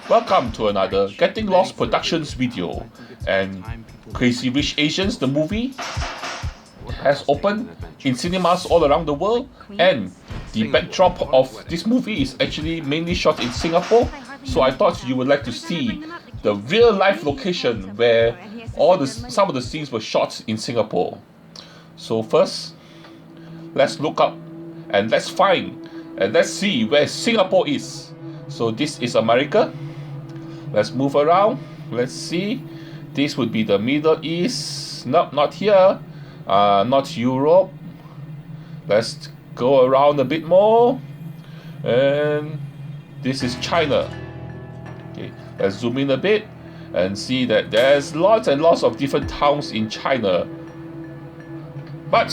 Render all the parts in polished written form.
Welcome to another Getting Lost Productions video. And Crazy Rich Asians, the movie, has opened in cinemas all around the world, and the backdrop of this movie is actually mainly shot in Singapore. So I thought you would like to see the real life location where some of the scenes were shot in Singapore. So first, let's look up and let's find and let's see where Singapore is. So this is America. Let's move around. Let's see. This would be the Middle East. No, not here. Not Europe. Let's go around a bit more. And this is China. Okay, let's zoom in a bit and see that there's lots and lots of different towns in China. But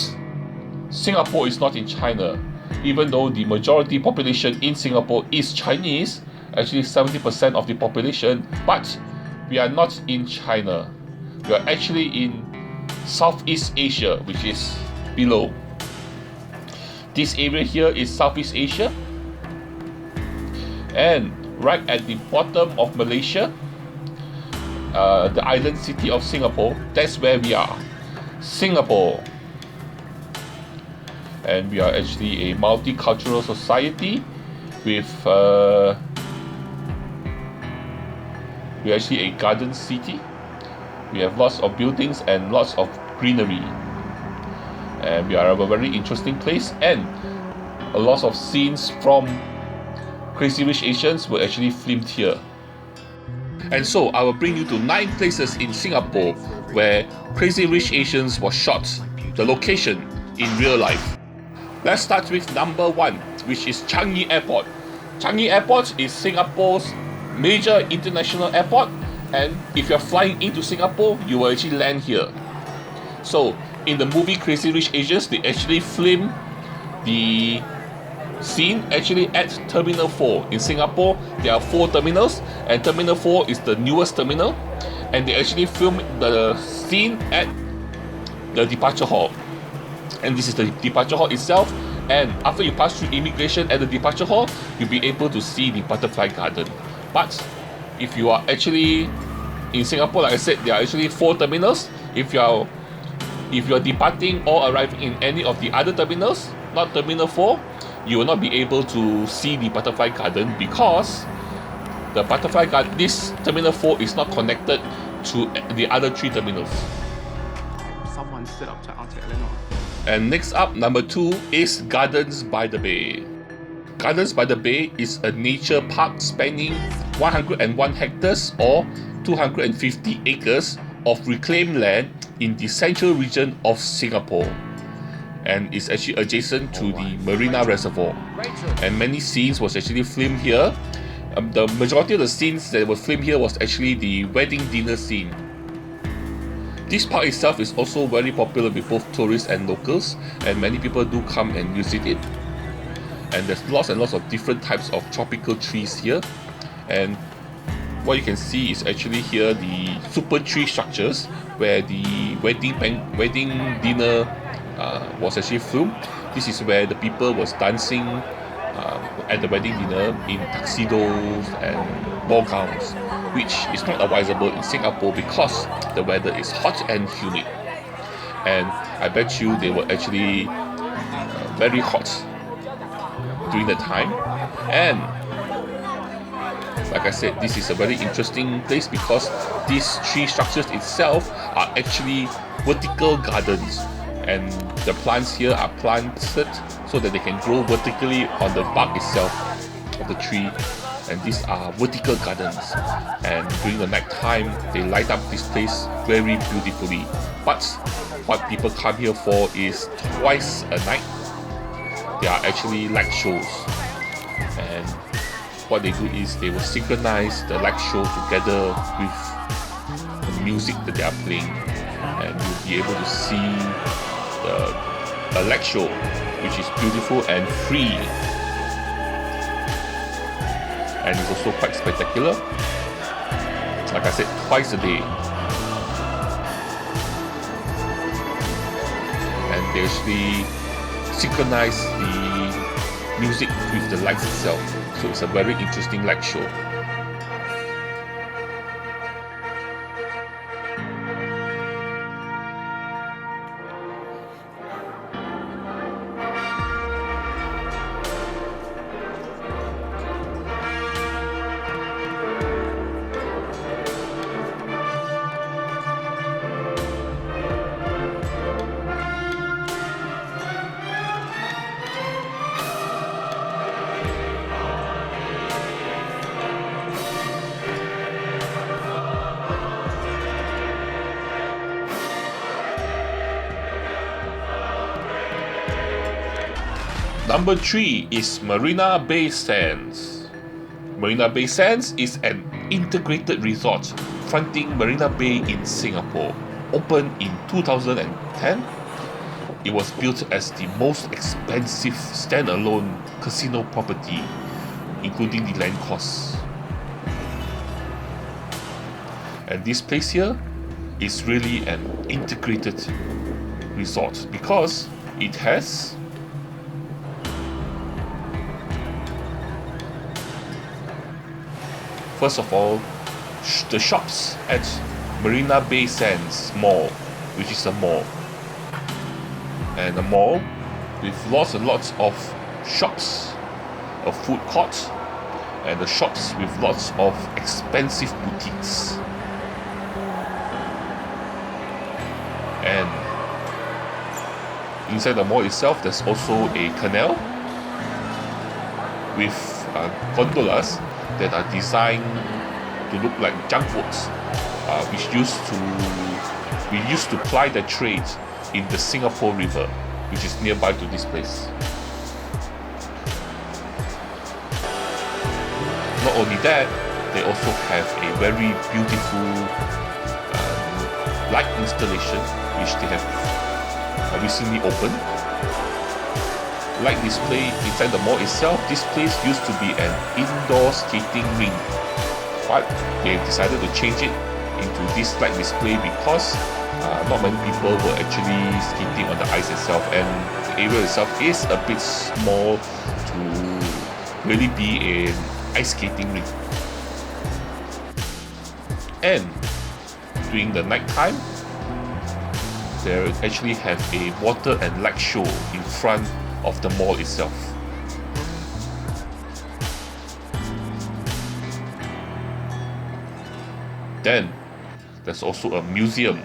Singapore is not in China. Even though the majority population in Singapore is Chinese, actually 70% of the population, but we are not in China. We are actually in Southeast Asia, which is below. This area here is Southeast Asia, and right at the bottom of Malaysia, the island city of Singapore, that's where we are, Singapore. And we are actually a multicultural society with we're actually a garden city. We have lots of buildings and lots of greenery, and we are a very interesting place, and a lot of scenes from Crazy Rich Asians were actually filmed here. And so I will bring you to 9 places in Singapore where Crazy Rich Asians was shot, the location in real life. Let's start with number 1, which is Changi Airport. Changi Airport is Singapore's major international airport, and if you're flying into Singapore, you will actually land here. So in the movie Crazy Rich Asians, they actually filmed the scene actually at Terminal 4. In Singapore, there are 4 terminals, and Terminal 4 is the newest terminal, and they actually filmed the scene at the departure hall. And this is the departure hall itself, and after you pass through immigration at the departure hall, you'll be able to see the butterfly garden. But if you are actually in Singapore, like I said, there are actually 4 terminals. If you're departing or arriving in any of the other terminals, not Terminal 4, you will not be able to see the butterfly garden, because the butterfly garden, this Terminal 4 is not connected to the other 3 terminals. Someone stood up to answer Eleanor. And next up, number 2 is Gardens by the Bay. Gardens by the Bay is a nature park spanning 101 hectares or 250 acres of reclaimed land in the central region of Singapore, and is actually adjacent to the Marina Reservoir. And many scenes was actually filmed here. The majority of the scenes that were filmed here was actually the wedding dinner scene. This park itself is also very popular with both tourists and locals, and many people do come and visit it. And there's lots and lots of different types of tropical trees here. And what you can see is actually here the super tree structures where the wedding dinner was actually filmed. This is where the people was dancing at the wedding dinner in tuxedos and ball gowns, which is not advisable in Singapore because the weather is hot and humid. And I bet you they were actually very hot during the time. And like I said, this is a very interesting place because these tree structures itself are actually vertical gardens, and the plants here are planted so that they can grow vertically on the bark itself of the tree. And these are vertical gardens, and during the night time they light up this place very beautifully. But what people come here for is twice a night. There are actually light shows, and what they do is they will synchronize the light show together with the music that they are playing, and you'll be able to see the light show, which is beautiful and free, and it's also quite spectacular. Like I said, twice a day. And they actually synchronize the music with the lights itself. So it's a very interesting light show. Number 3 is Marina Bay Sands. Marina Bay Sands is an integrated resort fronting Marina Bay in Singapore. Opened in 2010, it was built as the most expensive standalone casino property, including the land costs. And this place here is really an integrated resort because it has first of all the shops at Marina Bay Sands Mall, which is a mall, and a mall with lots and lots of shops, a food court, and the shops with lots of expensive boutiques. And inside the mall itself, there's also a canal with gondolas that are designed to look like junk boats, which we used to ply the trade in the Singapore River, which is nearby to this place. Not only that, they also have a very beautiful light installation which they have recently opened. Light display inside the mall itself. This place used to be an indoor skating rink, but they decided to change it into this light display because not many people were actually skating on the ice itself, and the area itself is a bit small to really be an ice skating rink. And during the night time, they actually have a water and light show in front of the mall itself. Then there's also a museum,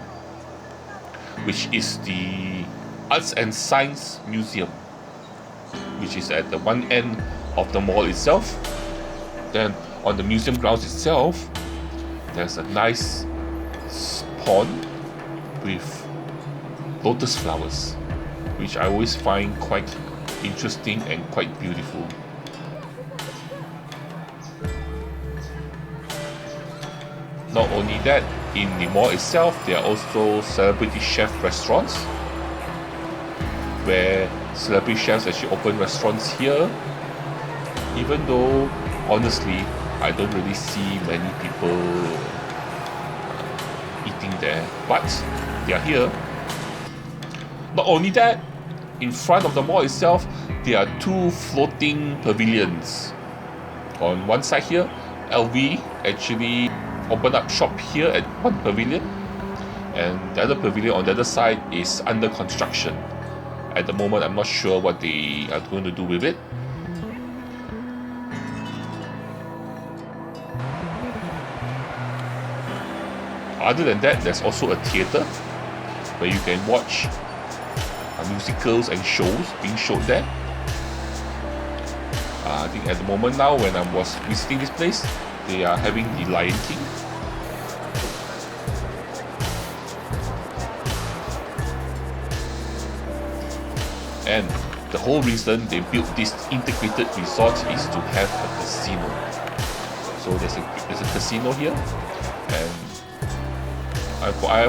which is the Arts and Science Museum, which is at the one end of the mall itself. Then on the museum grounds itself, there's a nice pond with lotus flowers, which I always find quite interesting and quite beautiful. Not only that, in the mall itself, there are also celebrity chef restaurants, where celebrity chefs actually open restaurants here, even though honestly I don't really see many people eating there, but they are here. Not only that, in front of the mall itself, there are 2 floating pavilions. On one side here, LV actually opened up shop here at one pavilion, and the other pavilion on the other side is under construction. At the moment, I'm not sure what they are going to do with it. Other than that, there's also a theatre where you can watch musicals and shows being showed there. I think at the moment now, when I was visiting this place, they are having the Lion King. And the whole reason they built this integrated resort is to have a casino. So there's a casino here, and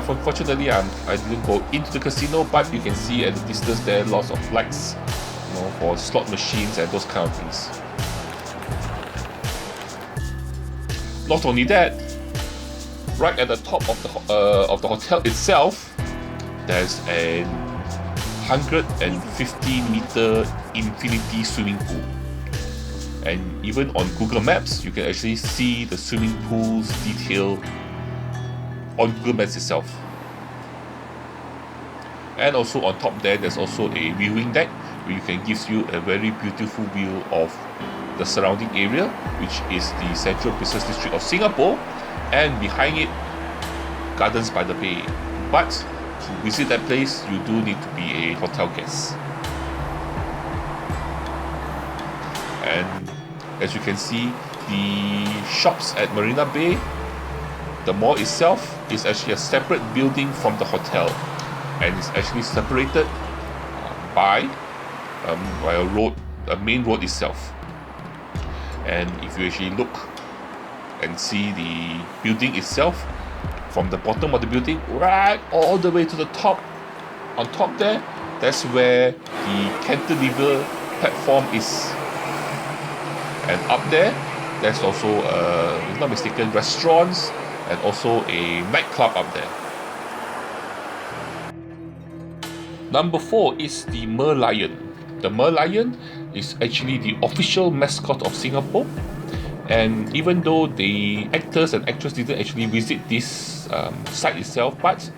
unfortunately I didn't go into the casino, but you can see at the distance there lots of lights, for slot machines and those kind of things. Not only that, right at the top of the hotel itself, there's a 150-meter infinity swimming pool. And even on Google Maps, you can actually see the swimming pool's detail on Google Maps itself. And also on top there's also a viewing deck where gives you a very beautiful view of the surrounding area, which is the Central Business District of Singapore, and behind it, Gardens by the Bay. But to visit that place, you do need to be a hotel guest. And as you can see, the shops at Marina Bay, the mall itself is actually a separate building from the hotel, and it's actually separated by a main road itself. And if you actually look and see the building itself, from the bottom of the building right all the way to the top, on top there, that's where the cantilever platform is. And up there, there's also, if I'm not mistaken, restaurants and also a nightclub up there. Number 4 is the Merlion. The Merlion is actually the official mascot of Singapore, and even though the actors and actresses didn't actually visit this site itself, but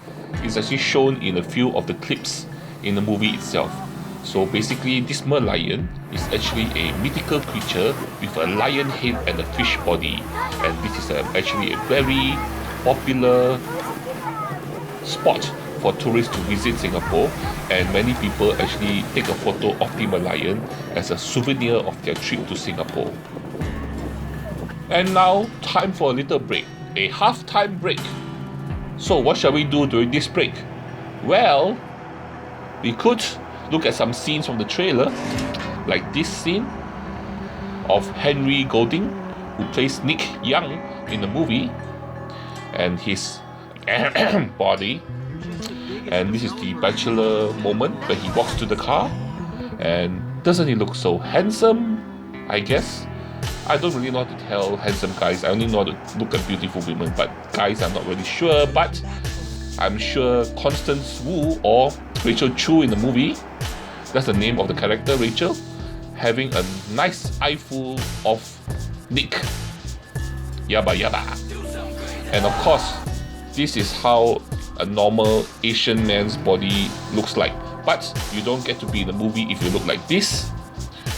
it's actually shown in a few of the clips in the movie itself. So basically, this Merlion is actually a mythical creature with a lion head and a fish body, and this is actually a very popular spot for tourists to visit Singapore, and many people actually take a photo of the Merlion as a souvenir of their trip to Singapore. And now, time for a little break, a halftime break. So what shall we do during this break? Well, we could look at some scenes from the trailer, like this scene of Henry Golding, who plays Nick Young in the movie, and his body. And this is the bachelor moment where he walks to the car, and doesn't he look so handsome? I guess I don't really know how to tell handsome guys. I only know how to look at beautiful women, but guys I'm not really sure. But I'm sure Constance Wu or Rachel Chu in the movie, that's the name of the character, Rachel, having a nice eyeful of Nick. Yabba yabba. And of course, this is how a normal Asian man's body looks like. But you don't get to be in the movie if you look like this.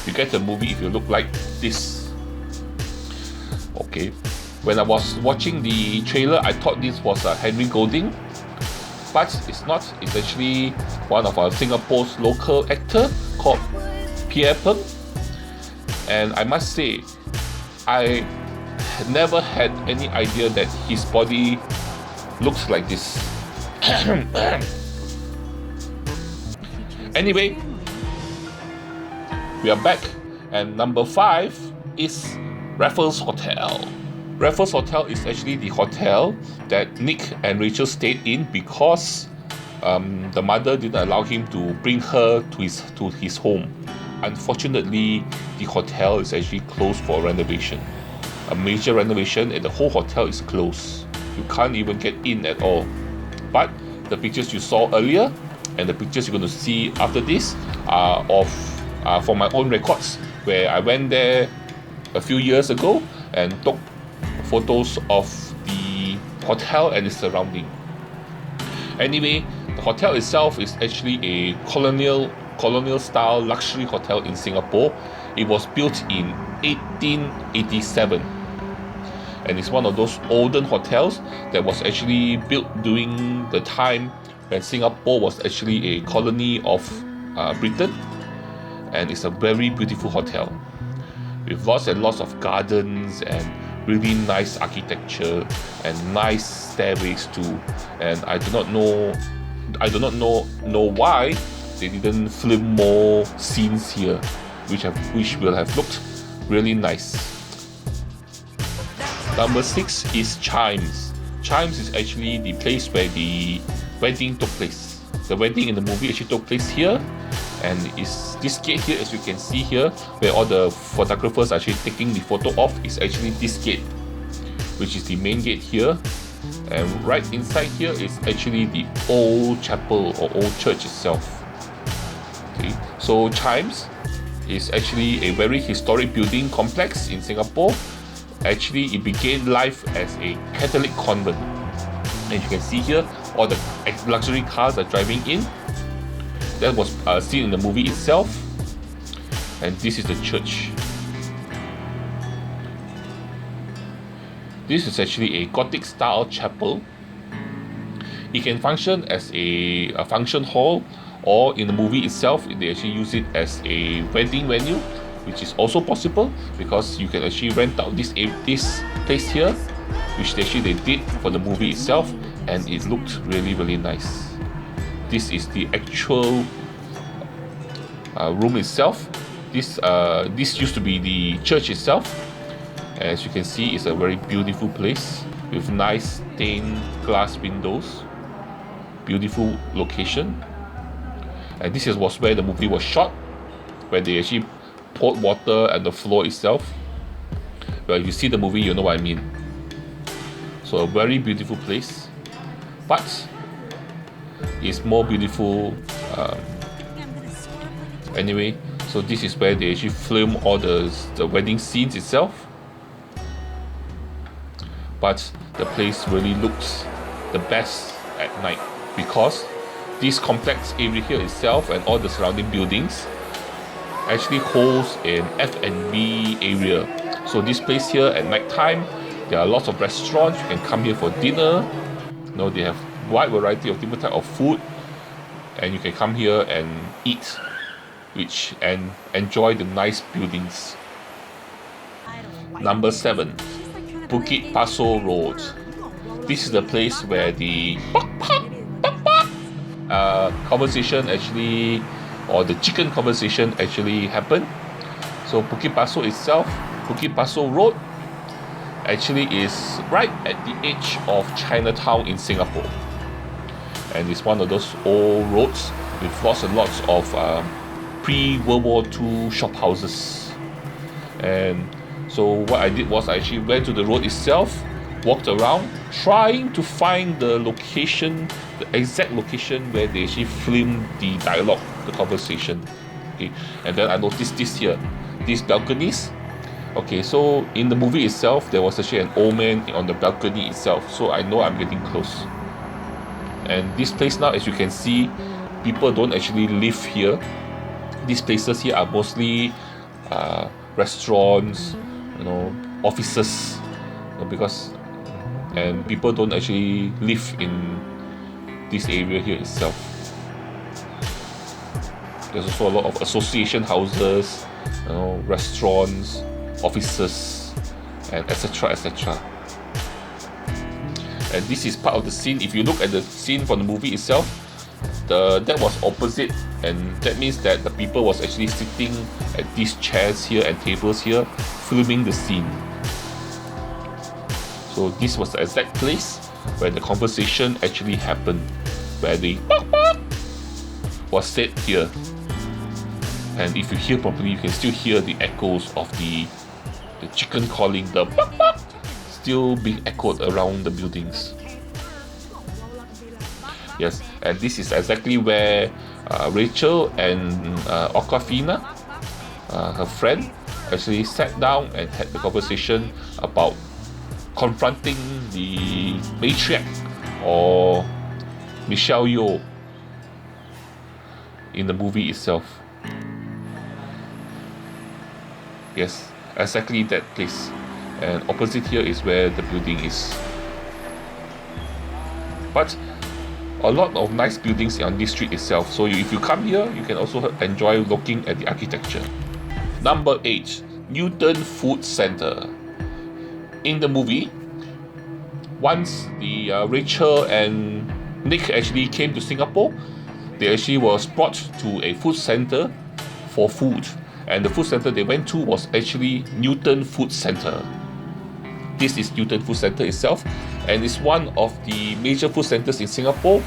You get the movie if you look like this. Okay. When I was watching the trailer, I thought this was Henry Golding, but it's not. It's actually one of our Singapore's local actor called Pierre Peng. And I must say, I never had any idea that his body looks like this. Anyway, we are back, and number 5 is Raffles Hotel. Raffles Hotel is actually the hotel that Nick and Rachel stayed in because the mother didn't allow him to bring her to his home. Unfortunately, the hotel is actually closed for renovation. A major renovation, and the whole hotel is closed. You can't even get in at all. But the pictures you saw earlier and the pictures you're going to see after this are from my own records, where I went there a few years ago and took photos of the hotel and its surrounding. Anyway, the hotel itself is actually a colonial style luxury hotel in Singapore. It was built in 1887. And it's one of those olden hotels that was actually built during the time when Singapore was actually a colony of Britain. And it's a very beautiful hotel with lots and lots of gardens and really nice architecture and nice stairways too. And I do not know why they didn't film more scenes here, which will have looked really nice. Number 6 is Chimes. Chimes is actually the place where the wedding took place. The wedding in the movie actually took place here, and is this gate here, as you can see here, where all the photographers are actually taking the photo of, is actually this gate, which is the main gate here. And right inside here is actually the old chapel or old church itself. Okay, so Chimes is actually a very historic building complex in Singapore. Actually, it began life as a Catholic convent, and you can see here all the luxury cars are driving in. That was seen in the movie itself. And this is the church. This is actually a Gothic style chapel. It can function as a function hall, or in the movie itself they actually use it as a wedding venue, which is also possible because you can actually rent out this place here, which they did for the movie itself, and it looked really nice. This is the actual room itself. This used to be the church itself. As you can see, it's a very beautiful place with nice stained glass windows. Beautiful location. And this was where the movie was shot, where they actually poured water at the floor itself. Well, if you see the movie, you know what I mean. So a very beautiful place, but it's more beautiful anyway. So this is where they actually film all the wedding scenes itself. But the place really looks the best at night, because this complex area here itself and all the surrounding buildings actually holds an F&B area. So this place here at night time, there are lots of restaurants. You can come here for dinner. You know, they have wide variety of different type of food, and you can come here and eat, and enjoy the nice buildings. Number 7, Bukit Pasoh Road. This is the place where the conversation actually, or the chicken conversation actually happened. So Bukit Pasoh itself, Bukit Pasoh Road, actually is right at the edge of Chinatown in Singapore, and it's one of those old roads with lots and lots of pre-World War II shop houses. And so what I did was I actually went to the road itself, walked around, trying to find the location, the exact location where they actually filmed the dialogue, the conversation. Okay, and then I noticed this here, these balconies. Okay, so in the movie itself, there was actually an old man on the balcony itself, so I know I'm getting close. And this place now, as you can see, people don't actually live here. These places here are mostly restaurants, you know, offices, you know, and people don't actually live in this area here itself. There's also a lot of association houses, you know, restaurants, offices, and etc. etc. And this is part of the scene. If you look at the scene from the movie itself, that was opposite, and that means that the people was actually sitting at these chairs here and tables here, filming the scene. So this was the exact place where the conversation actually happened, where the was said here. And if you hear properly, you can still hear the echoes of the chicken calling, the still being echoed around the buildings. Yes, and this is exactly where Rachel and Aquafina, her friend, actually sat down and had the conversation about confronting the matriarch, or Michelle Yeoh, in the movie itself. Yes, exactly that place. And opposite here is where the building is. But a lot of nice buildings on this street itself. So if you come here, you can also enjoy looking at the architecture. Number 8, Newton Food Center. In the movie, once the Rachel and Nick actually came to Singapore, they actually was brought to a food center for food. And the food center they went to was actually Newton Food Center. This is Newton Food Center itself, and it's one of the major food centers in Singapore.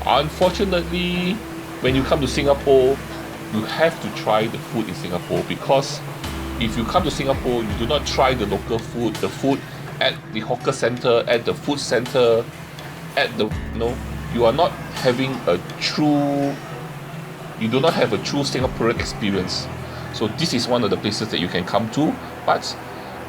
Unfortunately, when you come to Singapore, you have to try the food in Singapore, because if you come to Singapore, you do not try the local food, the food at the hawker center, at the food center, at the, you are not having a true, you do not have a true Singaporean experience. So this is one of the places that you can come to, but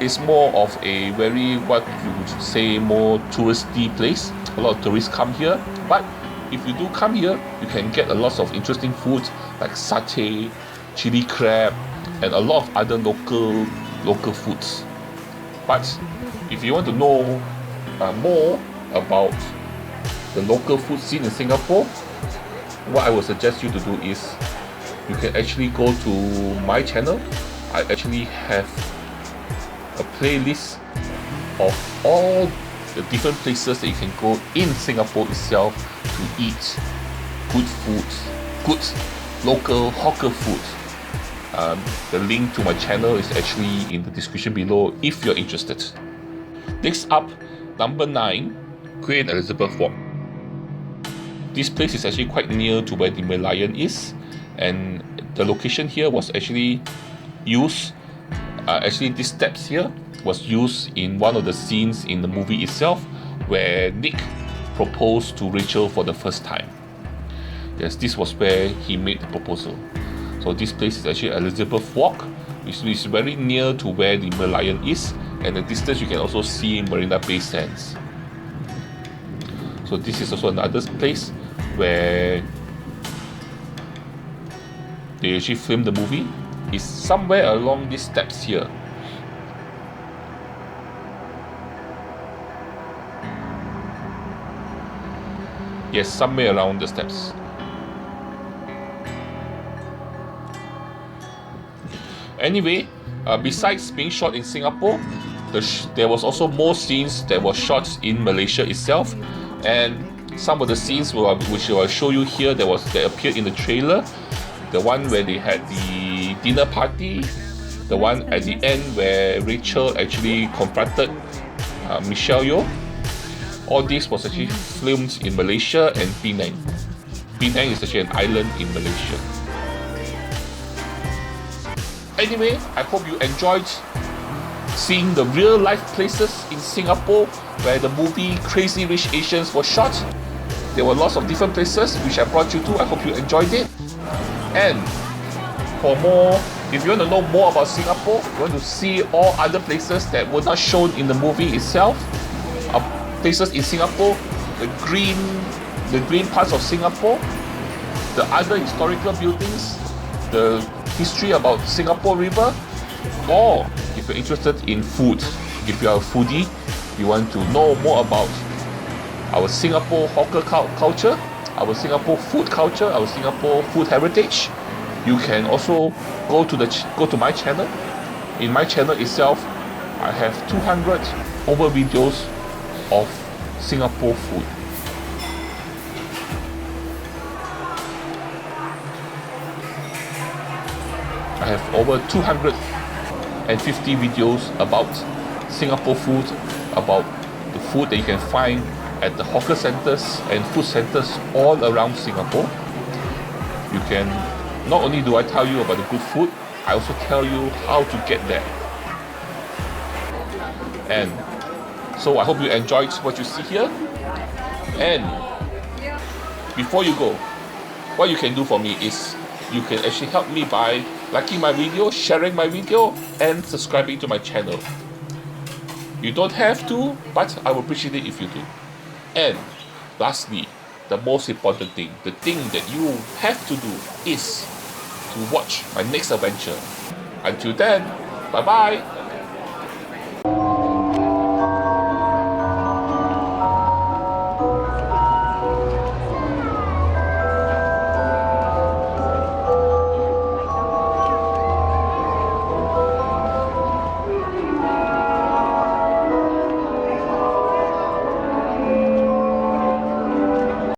it's more of a very, what you would say, more touristy place. A lot of tourists come here, but if you do come here, you can get a lot of interesting foods like satay, chili crab, and a lot of other local foods. But if you want to know more about the local food scene in Singapore, what I would suggest you to do is you can actually go to my channel. I actually have a playlist of all the different places that you can go in Singapore itself to eat good food, good local hawker food. The link to my channel is actually in the description below if you're interested. Next up, number 9, Queen Elizabeth Walk. This place is actually quite near to where the Merlion is, and the location here was actually used, these steps here was used in one of the scenes in the movie itself where Nick proposed to Rachel for the first time. Yes, this was where he made the proposal. So this place is actually Elizabeth Walk, which is very near to where the Merlion is, and the distance you can also see Marina Bay Sands. So this is also another place where they actually filmed the movie. It's somewhere along these steps here. Yes, somewhere around the steps. Anyway, besides being shot in Singapore, there was also more scenes that were shot in Malaysia itself, and some of the scenes which I will show you here that appeared in the trailer. The one where they had the dinner party, the one at the end where Rachel actually confronted Michelle Yeoh. All this was actually filmed in Malaysia and Penang. Penang is actually an island in Malaysia. Anyway, I hope you enjoyed seeing the real life places in Singapore where the movie Crazy Rich Asians was shot. There were lots of different places which I brought you to. I hope you enjoyed it. And for more, if you want to know more about Singapore, you want to see all other places that were not shown in the movie itself, places in Singapore, the green parts of Singapore, the other historical buildings, the history about Singapore River, or if you're interested in food, if you are a foodie, you want to know more about our Singapore hawker culture, our Singapore food culture, our Singapore food heritage, you can also go to my channel. In my channel itself, I have 200 over videos of Singapore food. I have over 250 videos about Singapore food, about the food that you can find at the hawker centers and food centers all around Singapore. You can, not only do I tell you about the good food, I also tell you how to get there. And so I hope you enjoyed what you see here. And before you go, what you can do for me is you can actually help me by liking my video, sharing my video, and subscribing to my channel. You don't have to, but I would appreciate it if you do. And lastly, the most important thing, the thing that you have to do is to watch my next adventure. Until then, bye bye.